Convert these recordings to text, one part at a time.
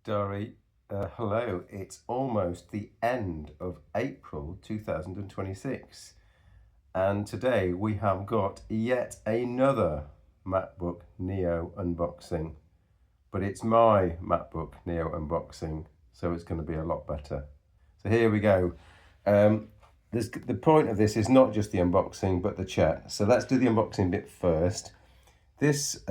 Dari, hello. It's almost the end of April 2026, and today we have got yet another MacBook Neo unboxing. But it's my MacBook Neo unboxing, so it's going to be a lot better. So here we go. The point of this is not just the unboxing, but the chat. So let's do the unboxing bit first. This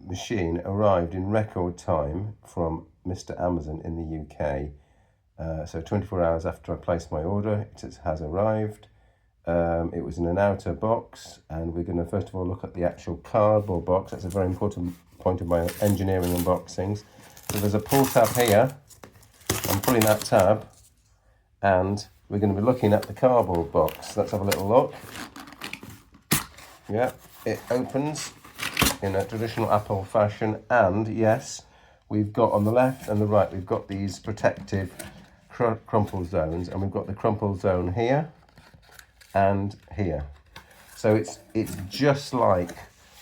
machine arrived in record time from Mr. Amazon in the UK. So 24 hours after I placed my order, it has arrived. It was in an outer box, and we're going to first of all look at the actual cardboard box. That's a very important point of my engineering unboxings. So there's a pull tab here. I'm pulling that tab, and we're going to be looking at the cardboard box. Let's have a little look. Yeah, it opens in a traditional Apple fashion, and yes, we've got on the left and the right, we've got these protective crumple zones, and we've got the crumple zone here and here. So it's just like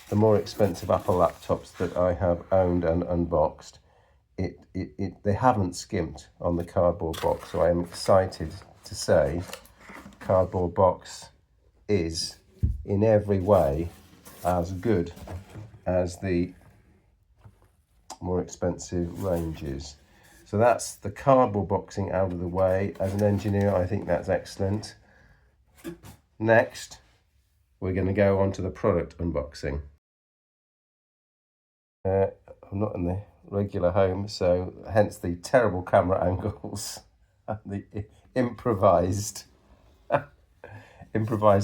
the more expensive Apple laptops that I have owned and unboxed. They haven't skimped on the cardboard box, so I am excited to say cardboard box is in every way as good as the more expensive ranges. So that's the cardboard boxing out of the way. As an engineer, I think that's excellent. Next, we're going to go on to the product unboxing. I'm not in the regular home, so hence the terrible camera angles and the improvised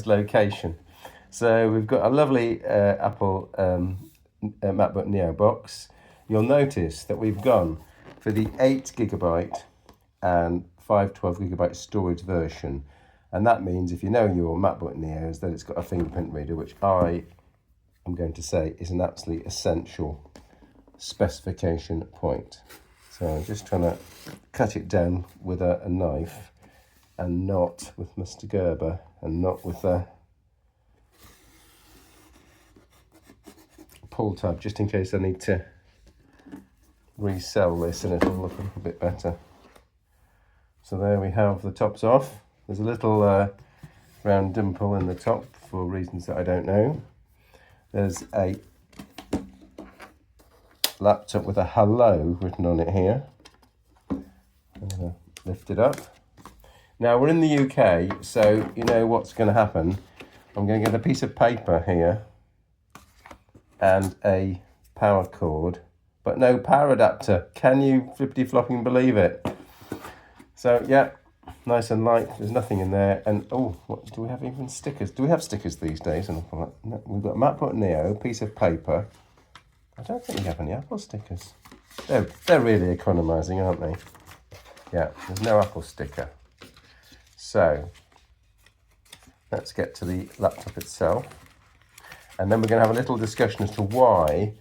location. So we've got a lovely Apple MacBook Neo box. You'll notice that we've gone for the 8GB and 512GB storage version. And that means, if you know your MacBook Neos, that it's got a fingerprint reader, which I am going to say is an absolutely essential specification point. So I'm just trying to cut it down with a knife, and not with Mr. Gerber, and not with a pull tab, just in case I need to resell this and it'll look a little bit better. So there we have the tops off. There's a little round dimple in the top for reasons that I don't know. There's a laptop with a hello written on it here. I'm going to lift it up. Now we're in the UK, so you know what's going to happen. I'm going to get a piece of paper here and a power cord, but no power adapter. Can you flippity flopping believe it? So yeah, nice and light. There's nothing in there. And oh, what do we have? Even stickers? Do we have stickers these days? And no, we've got a MacBook Neo piece of paper. I don't think we have any Apple stickers. They're really economising, aren't they? Yeah, there's no Apple sticker. So let's get to the laptop itself. And then we're going to have a little discussion as to why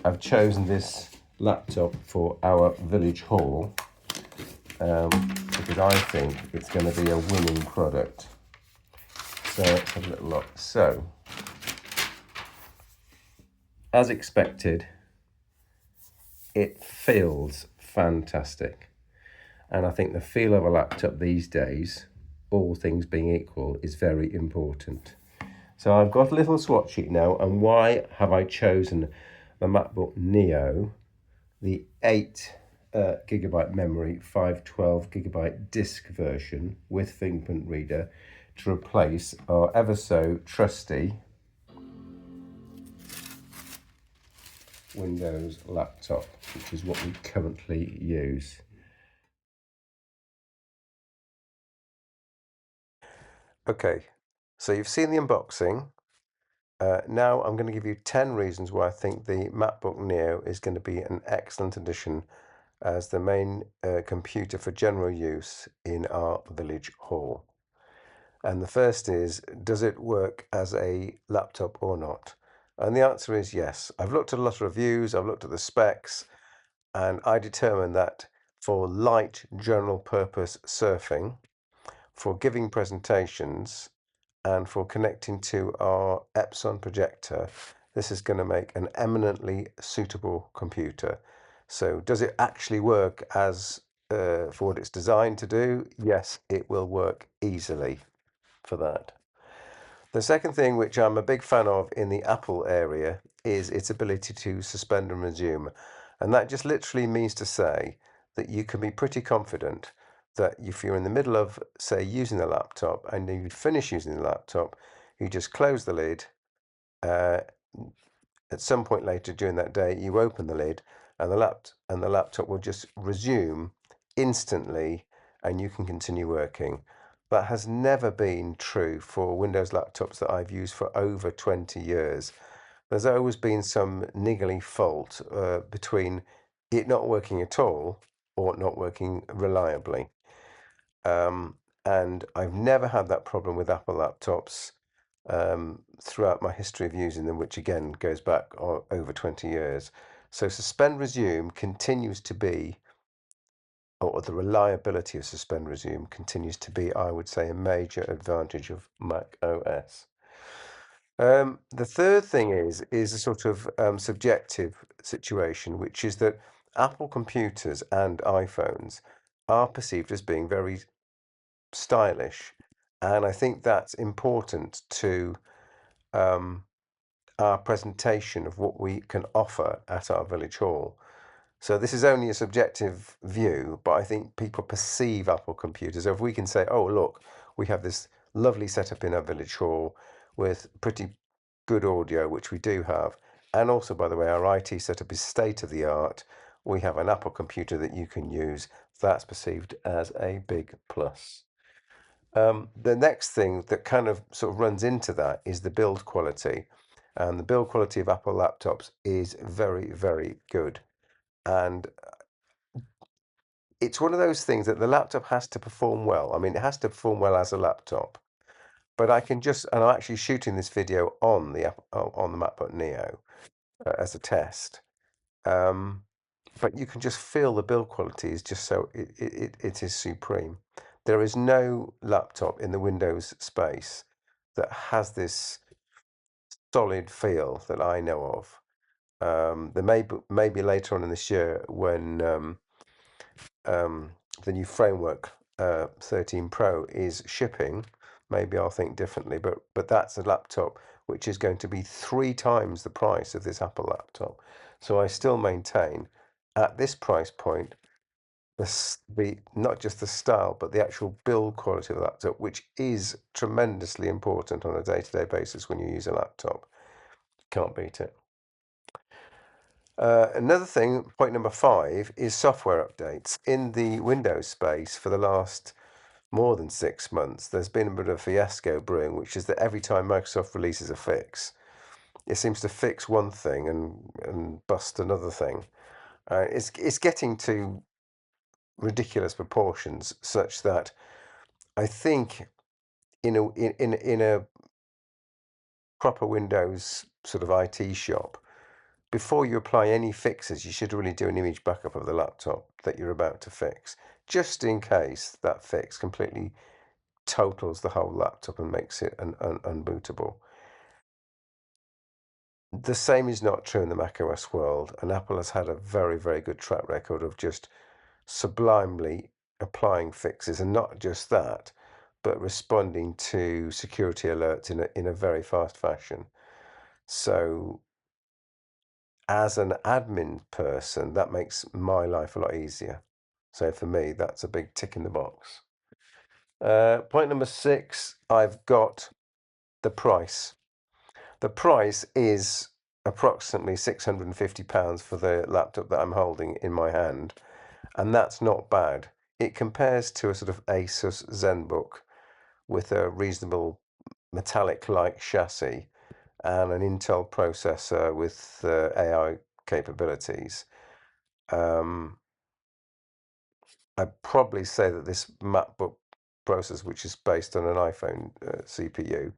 I've chosen this laptop for our village hall, because I think it's going to be a winning product. So let's have a little look. So, as expected, it feels fantastic. And I think the feel of a laptop these days, all things being equal, is very important. So I've got a little swatch sheet now, and why have I chosen the MacBook Neo, the 8GB memory, 512GB disk version with fingerprint reader, to replace our ever so trusty Windows laptop, which is what we currently use. Okay, so you've seen the unboxing. Now I'm going to give you 10 reasons why I think the MacBook Neo is going to be an excellent addition as the main computer for general use in our village hall. And the first is, does it work as a laptop or not? And the answer is yes. I've looked at a lot of reviews, I've looked at the specs, and I determined that for light general purpose surfing, for giving presentations, and for connecting to our Epson projector, this is going to make an eminently suitable computer. So does it actually work as for what it's designed to do? Yes, it will work easily for that. The second thing, which I'm a big fan of in the Apple area, is its ability to suspend and resume. And that just literally means to say that you can be pretty confident that if you're in the middle of, say, using the laptop and you finish using the laptop, you just close the lid. Uh, at some point later during that day, you open the lid and the laptop will just resume instantly and you can continue working. That has never been true for Windows laptops that I've used for over 20 years. There's always been some niggly fault between it not working at all or not working reliably. Um, and I've never had that problem with Apple laptops throughout my history of using them, which again goes back over 20 years. So suspend resume continues to be, or the reliability of suspend resume continues to be, I would say, a major advantage of Mac OS. The third thing is a sort of subjective situation, which is that Apple computers and iPhones are perceived as being very stylish, and I think that's important to um, our presentation of what we can offer at our village hall. So this is only a subjective view, but I think people perceive Apple computers. So if we can say, oh, look, we have this lovely setup in our village hall with pretty good audio, which we do have. And also, by the way, our IT setup is state of the art. We have an Apple computer that you can use. That's perceived as a big plus. The next thing that kind of sort of runs into that is the build quality. And the build quality of Apple laptops is very, very good. And it's one of those things that the laptop has to perform well. I mean, it has to perform well as a laptop. But I can just, and I'm actually shooting this video on the MacBook Neo as a test. Um, but you can just feel the build quality is just so it is supreme. There is no laptop in the Windows space that has this solid feel that I know of. There may be later on in this year when the new framework 13 Pro is shipping. Maybe I'll think differently, but that's a laptop which is going to be 3 times the price of this Apple laptop. So I still maintain at this price point the not just the style but the actual build quality of the laptop, which is tremendously important on a day-to-day basis when you use a laptop. Can't beat it. Another thing, point number 5, is software updates. In the Windows space for the last more than 6 months, there's been a bit of a fiasco brewing, which is that every time Microsoft releases a fix, it seems to fix one thing and bust another thing. It's getting to ridiculous proportions, such that I think in a proper Windows sort of IT shop, before you apply any fixes, you should really do an image backup of the laptop that you're about to fix, just in case that fix completely totals the whole laptop and makes it unbootable. The same is not true in the macOS world, and Apple has had a very, very good track record of just sublimely applying fixes, and not just that, but responding to security alerts in a very fast fashion. So as an admin person, that makes my life a lot easier. So for me, that's a big tick in the box. Point number 6, I've got the price. The price is approximately £650 for the laptop that I'm holding in my hand, and that's not bad. It compares to a sort of Asus ZenBook with a reasonable metallic-like chassis and an Intel processor with AI capabilities. I'd probably say that this MacBook processor, which is based on an iPhone CPU,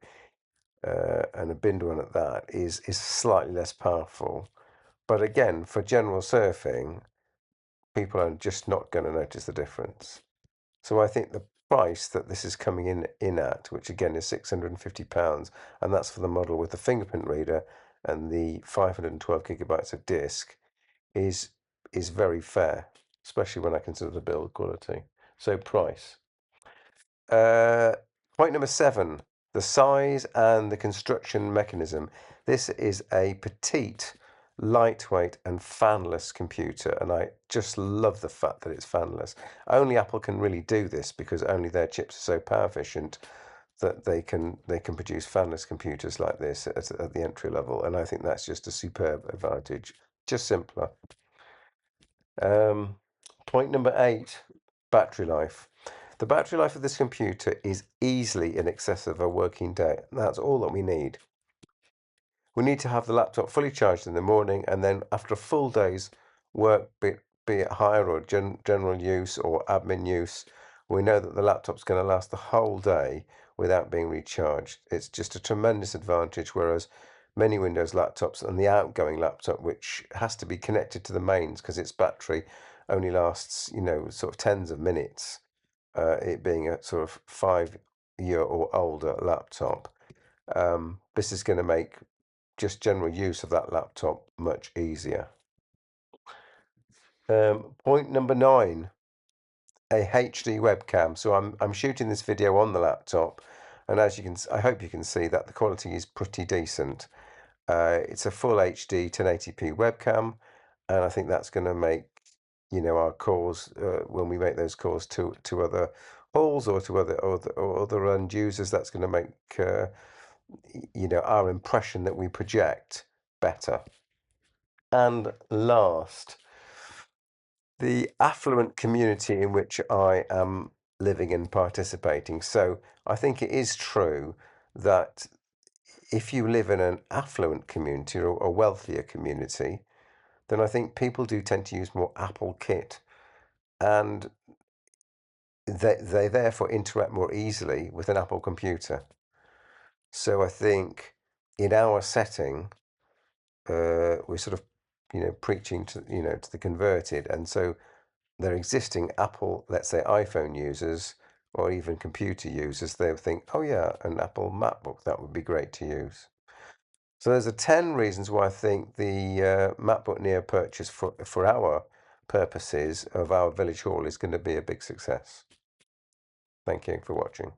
and a binned one at that, is slightly less powerful. But again, for general surfing, people are just not going to notice the difference. So I think the price that this is coming in at, which again is £650, and that's for the model with the fingerprint reader and the 512 gigabytes of disk, is is very fair, especially when I consider the build quality. So price. Point number 7, the size and the construction mechanism. This is a petite, lightweight and fanless computer, and I just love the fact that it's fanless. Only Apple can really do this because only their chips are so power efficient that they can produce fanless computers like this at the entry level, and I think that's just a superb advantage. Just simpler. Point number 8, battery life. The battery life of this computer is easily in excess of a working day. That's all that we need. We need to have the laptop fully charged in the morning, and then after a full day's work, be it hire or general use or admin use, we know that the laptop's going to last the whole day without being recharged. It's just a tremendous advantage, whereas many Windows laptops and the outgoing laptop, which has to be connected to the mains because its battery only lasts, sort of tens of minutes, it being a sort of 5-year or older laptop. This is going to make just general use of that laptop much easier. Point number 9, a HD webcam. So I'm shooting this video on the laptop, and as you can, I hope you can see that the quality is pretty decent. It's a full HD 1080p webcam, and I think that's going to make our calls, when we make those calls to other halls or to other end users, that's going to make our impression that we project better. And last, the affluent community in which I am living and participating. So I think it is true that if you live in an affluent community or a wealthier community, then I think people do tend to use more Apple kit, and they therefore interact more easily with an Apple computer. So I think in our setting, we're sort of, preaching to, to the converted, and so their existing Apple, let's say iPhone users or even computer users, they'll think, oh yeah, an Apple MacBook, that would be great to use. So there's 10 reasons why I think the MacBook Neo purchase for our purposes of our village hall is going to be a big success. Thank you for watching.